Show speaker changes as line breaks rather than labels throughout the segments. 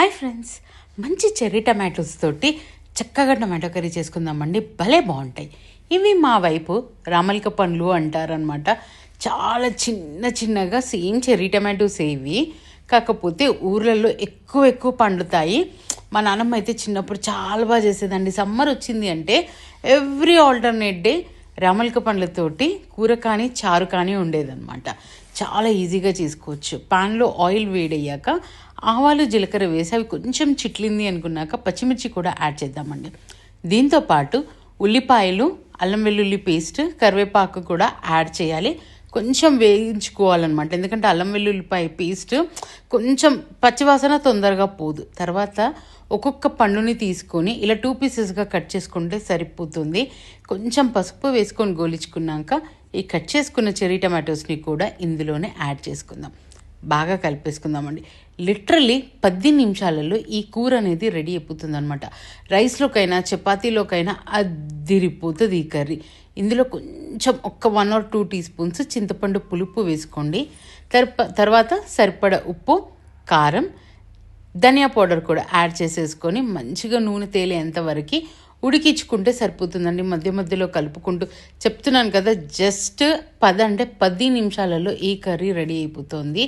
Hi friends, మంచి cherry tomatoes తోటి చక్కగా టమాటో కర్రీ చేసుకుందామండి. భలే బాగుంటాయి. ఇవి మా వైపు రామలిక పండ్లు అంటారనమాట. చాలా చిన్న చిన్నగా సేమ్ చెర్రీ టమాటోస్ ఇవి. కాకపోతే ఊర్లలో ఎక్కువ పండుతాయి. మా నాన్నమ్మ అయితే చిన్నప్పుడు చాలా బాగా చేసేదండి. సమ్మర్ వచ్చింది అంటే ఎవ్రీ ఆల్టర్నేట్ డే రామలిక పండ్లతోటి కూర కానీ చారు కానీ ఉండేదన్నమాట. చాలా ఈజీగా చేసుకోవచ్చు. పాన్లో ఆయిల్ వేడయ్యాక ఆవాలు జీలకర్ర వేసి అవి కొంచెం చిట్లింది అనుకున్నాక పచ్చిమిర్చి కూడా యాడ్ చేద్దామండి. దీంతోపాటు ఉల్లిపాయలు, అల్లం వెల్లుల్లి పేస్ట్, కరివేపాకు కూడా యాడ్ చేయాలి. కొంచెం వేయించుకోవాలన్నమాట. ఎందుకంటే అల్లం వెల్లుల్లిపాయ పేస్ట్ కొంచెం పచ్చివాసన తొందరగా పోదు. తర్వాత ఒక్కొక్క పండుని తీసుకొని ఇలా 2 పీసెస్గా కట్ చేసుకుంటే సరిపోతుంది. కొంచెం పసుపు వేసుకొని గోలించుకున్నాక ఈ కట్ చేసుకున్న చెర్రీ టమాటోస్ని కూడా ఇందులోనే యాడ్ చేసుకుందాం. బాగా కలిపేసుకుందామండి. లిటరల్లీ 10 నిమిషాలలో ఈ కూర అనేది రెడీ అయిపోతుంది అనమాట. రైస్లోకైనా చపాతీలోకైనా అదిరిపోతుంది ఈ కర్రీ. ఇందులో కొంచెం 1 or 2 టీ స్పూన్స్ చింతపండు పులుపు వేసుకోండి. తర్వాత సరిపడ ఉప్పు, కారం, ధనియా పౌడర్ కూడా యాడ్ చేసేసుకొని మంచిగా నూనె తేలేంత వరకు ఉడికించుకుంటే సరిపోతుందండి. మధ్యలో కలుపుకుంటూ చెప్తున్నాను కదా, జస్ట్ 10 నిమిషాలలో ఈ కర్రీ రెడీ అయిపోతుంది.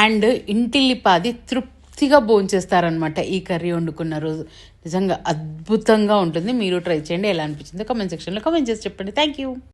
అండ్ ఇంటిల్లిపాది తృప్తిగా భోంచేస్తారనమాట ఈ కర్రీ వండుకున్న రోజు. నిజంగా అద్భుతంగా ఉంటుంది. మీరు ట్రై చేయండి. ఎలా అనిపించిందో కామెంట్ సెక్షన్లో కామెంట్ చేసి చెప్పండి. Thank you.